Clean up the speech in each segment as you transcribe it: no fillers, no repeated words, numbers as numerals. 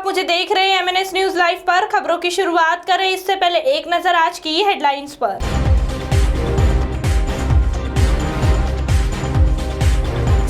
आप मुझे देख रहे हैं एमएनएस न्यूज लाइव पर। खबरों की शुरुआत करें इससे पहले एक नजर आज की हेडलाइंस पर।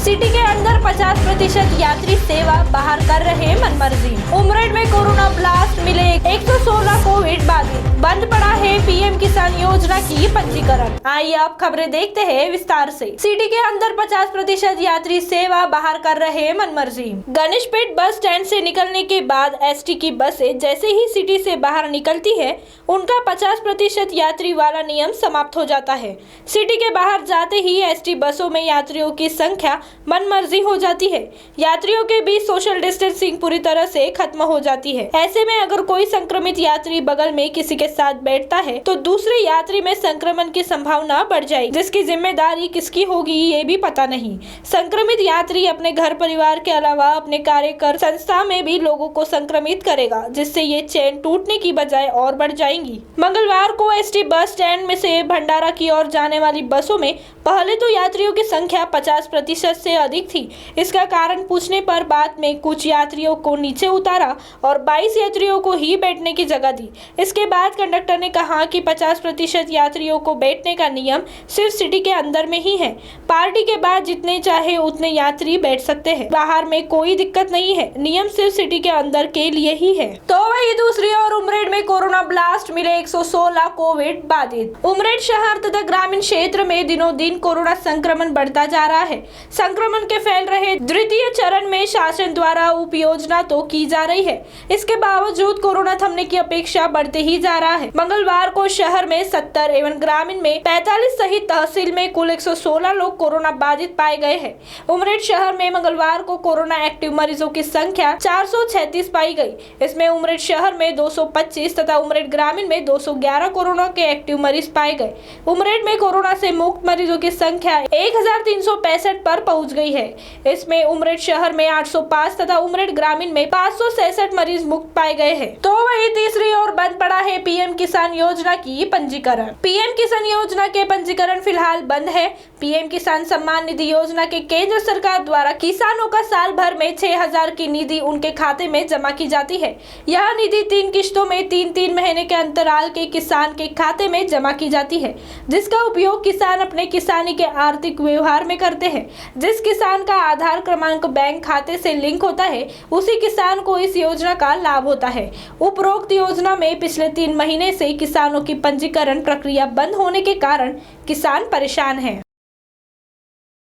सिटी के अंदर 50% यात्री सेवा बाहर कर रहे मनमर्जी। उमरेड में कोरोना ब्लास्ट मिले 116 कोविड बाधित। बंद पड़ा है पीएम किसान योजना की पंजीकरण। आइए अब खबरें देखते हैं विस्तार से। सिटी के अंदर 50% यात्री सेवा बाहर कर रहे मनमर्जी। गणेशपेट बस स्टैंड से निकलने के बाद एसटी की बसें जैसे ही सिटी से बाहर निकलती है, उनका 50% यात्री वाला नियम समाप्त हो जाता है। सिटी के बाहर जाते ही एसटी बसों में यात्रियों की संख्या मनमर्जी हो जाती है। यात्रियों के बीच सोशल डिस्टेंसिंग पूरी तरह से खत्म हो जाती है। ऐसे में अगर कोई संक्रमित यात्री बगल में किसी के साथ बैठता है तो दूसरे यात्री में संक्रमण की संभावना बढ़ जाएगी, जिसकी जिम्मेदारी किसकी होगी ये भी पता नहीं। संक्रमित यात्री अपने घर परिवार के अलावा अपने कार्यकर संस्था में भी लोगों को संक्रमित करेगा, जिससे ये चेन टूटने की बजाय और बढ़ जाएंगी। मंगलवार को एसटी बस स्टैंड में से भंडारा की ओर जाने वाली बसों में पहले तो यात्रियों की संख्या 50% से अधिक थी। इसका कारण पूछने पर बाद में कुछ यात्रियों को नीचे उतारा और 22 यात्रियों को ही बैठने की जगह दी। इसके बाद कंडक्टर ने कहा कि 50% यात्रियों को बैठने का नियम सिर्फ सिटी के अंदर में ही है। पार्टी के बाद जितने चाहे उतने यात्री बैठ सकते हैं, बाहर में कोई दिक्कत नहीं है। नियम सिर्फ सिटी के अंदर के लिए ही है। तो वही दूसरी ओर उमरेड में कोरोना ब्लास्ट मिले 116 कोविड बाधित। उमरेड शहर तथा ग्रामीण क्षेत्र में दिनों दिन कोरोना संक्रमण बढ़ता जा रहा है। संक्रमण के फैल रहे द्वितीय चरण में शासन द्वारा उप योजना तो की जा रही है, इसके बावजूद कोरोना थमने की अपेक्षा बढ़ते ही जा रहा है। मंगलवार को शहर में 70 एवं ग्रामीण में 45 सहित तहसील में कुल 116 लोग कोरोना बाधित पाए गए हैं। उमरेड शहर में मंगलवार को कोरोना एक्टिव मरीजों की संख्या 436 पाई गई। इसमें उमरेड शहर में 225 तथा उमरेड ग्रामीण में 211 कोरोना के एक्टिव मरीज पाए गए। उमरेड में कोरोना से मुक्त मरीजों की संख्या 1365 पर पहुंच गई है। इसमें उमरेड शहर में 805 तथा उमरेड ग्रामीण में 566 मरीज मुक्त पाए गए हैं। तो वही तीसरी ओर बंद पड़ा है पीएम किसान योजना की पंजीकरण। पीएम किसान योजना के पंजीकरण फिलहाल बंद है। पीएम किसान सम्मान निधि योजना के केंद्र सरकार द्वारा किसानों का साल भर में 6000 की निधि उनके खाते में जमा की जाती है। यह निधि 3 किश्तों में 3-3 महीने के अंतराल के किसान के खाते में जमा की जाती है, जिसका उपयोग किसान अपने किसानी के आर्थिक व्यवहार में करते हैं। जिस किसान का आधार क्रमांक बैंक खाते से लिंक होता है, उसी किसान को इस योजना का लाभ होता है। उपरोक्त योजना में पिछले 3 महीने से किसानों की पंजीकरण प्रक्रिया बंद होने के कारण किसान परेशान हैं।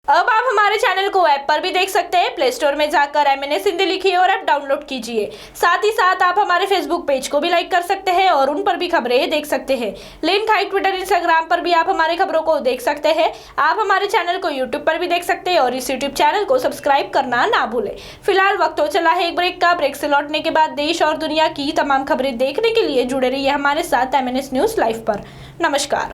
अब आप हमारे चैनल को ऐप पर भी देख सकते हैं। प्ले स्टोर में जाकर एमएनएस हिंदी लिखिए और ऐप डाउनलोड कीजिए। साथ ही साथ आप हमारे फेसबुक पेज को भी लाइक कर सकते हैं और उन पर भी खबरें देख सकते हैं। लिंक है ट्विटर इंस्टाग्राम पर भी आप हमारे खबरों को देख सकते हैं। आप हमारे चैनल को यूट्यूब पर भी देख सकते हैं और इस यूट्यूब चैनल को सब्सक्राइब करना ना भूलें। फिलहाल वक्त हो चला है एक ब्रेक का। ब्रेक से लौटने के बाद देश और दुनिया की तमाम खबरें देखने के लिए जुड़े रहिए हमारे साथ एमएनएस न्यूज लाइव पर। नमस्कार।